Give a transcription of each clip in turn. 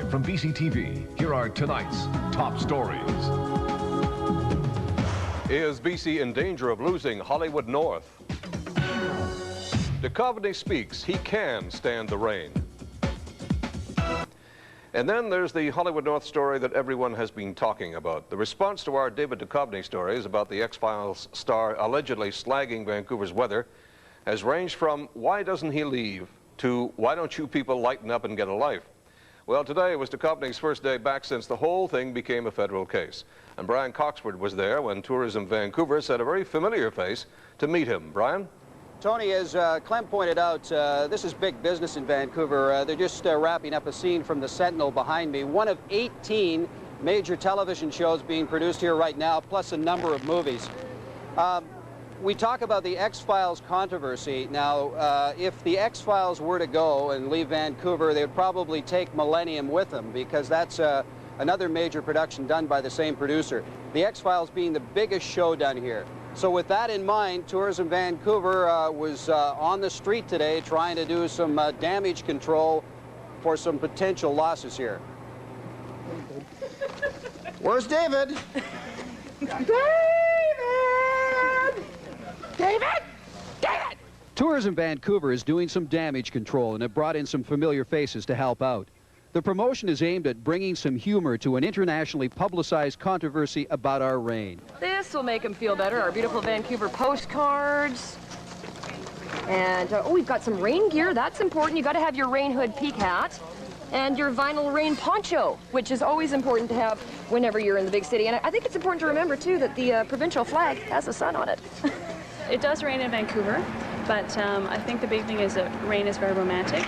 From BCTV, here are tonight's top stories. Is BC in danger of losing Hollywood North? Duchovny speaks. He can stand the rain. And then there's the Hollywood North story that everyone has been talking about. The response to our Дэвид Духовны stories about the X-Files star allegedly slagging Vancouver's weather has ranged from, why doesn't he leave, to, why don't you people lighten up and get a life? Well, today was Duchovny's first day back since the whole thing became a federal case. And Brian Coxford was there when Tourism Vancouver sent a very familiar face to meet him. Brian? Tony, as Clem pointed out, this is big business in Vancouver. They're just wrapping up a scene from the Sentinel behind me. One of 18 major television shows being produced here right now, plus a number of movies. We talk about the X-Files controversy. Now, if the X-Files were to go and leave Vancouver, they would probably take Millennium with them, because that's another major production done by the same producer. The X-Files being the biggest show done here. So with that in mind, Tourism Vancouver was on the street today trying to do some damage control for some potential losses here. Where's David? David! David! David! Tourism Vancouver is doing some damage control and have brought in some familiar faces to help out. The promotion is aimed at bringing some humor to an internationally publicized controversy about our rain. This will make them feel better. Our beautiful Vancouver postcards. And, oh, we've got some rain gear. That's important. You got to have your rain hood peak hat and your vinyl rain poncho, which is always important to have whenever you're in the big city. And I think it's important to remember, too, that the provincial flag has a sun on it. It does rain in Vancouver, but I think the big thing is that rain is very romantic.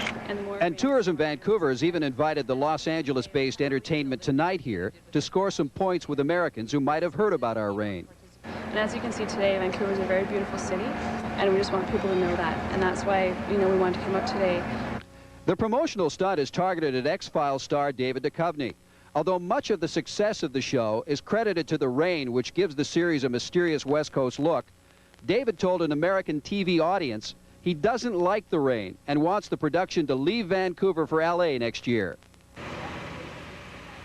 And Tourism Vancouver has even invited the Los Angeles-based Entertainment Tonight here to score some points with Americans who might have heard about our rain. And as you can see today, Vancouver is a very beautiful city, and we just want people to know that. And that's why, we wanted to come up today. The promotional stunt is targeted at X-Files star Дэвид Духовны. Although much of the success of the show is credited to the rain, which gives the series a mysterious West Coast look, David told an American TV audience he doesn't like the rain and wants the production to leave Vancouver for LA next year.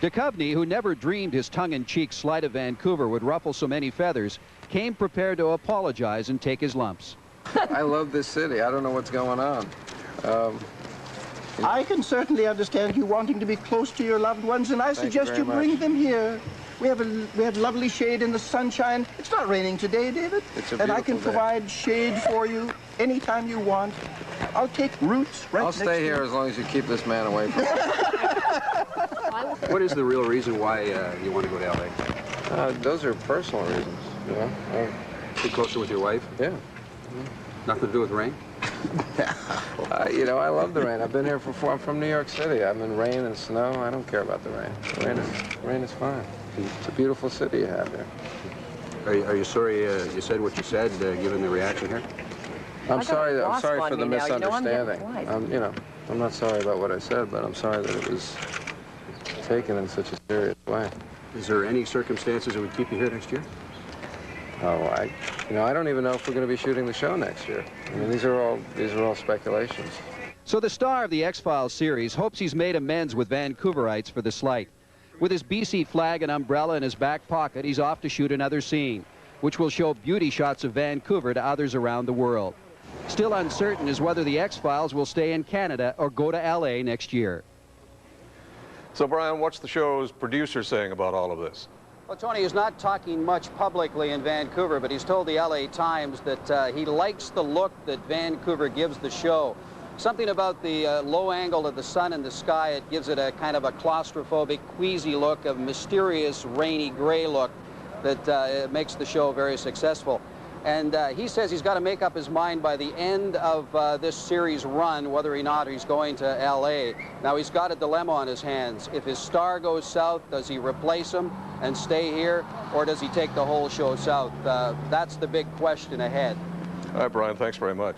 Duchovny, who never dreamed his tongue-in-cheek slight of Vancouver would ruffle so many feathers, came prepared to apologize and take his lumps. I love this city. I don't know what's going on. I can certainly understand you wanting to be close to your loved ones, and I suggest you bring them here. We have lovely shade in the sunshine. It's not raining today, David. And I can provide shade for you anytime you want. I'll take roots right next to you. I'll stay here as long as you keep this man away from me. What is the real reason why you want to go to LA? Those are personal reasons, Be closer with your wife? Yeah. Nothing to do with rain? I love the rain. I've been here before. I'm from New York City. I'm in rain and snow. I don't care about the rain. Rain is fine. It's a beautiful city you have here. Are you sorry you said what you said, given the reaction here? I'm sorry for the misunderstanding. I'm not sorry about what I said, but I'm sorry that it was taken in such a serious way. Is there any circumstances that would keep you here next year? Oh, I don't even know if we're going to be shooting the show next year. I mean, these are all speculations. So the star of the X-Files series hopes he's made amends with Vancouverites for the slight. With his BC flag and umbrella in his back pocket, he's off to shoot another scene, which will show beauty shots of Vancouver to others around the world. Still uncertain is whether the X-Files will stay in Canada or go to LA next year. So, Brian, what's the show's producer saying about all of this? Well, Tony is not talking much publicly in Vancouver, but he's told the LA Times that he likes the look that Vancouver gives the show. Something about the low angle of the sun in the sky, it gives it a kind of a claustrophobic, queasy look, a mysterious, rainy gray look that makes the show very successful. And he says he's got to make up his mind by the end of this series run whether or not he's going to LA. Now, he's got a dilemma on his hands. If his star goes south, does he replace him and stay here, or does he take the whole show south? That's the big question ahead. All right, Brian, thanks very much.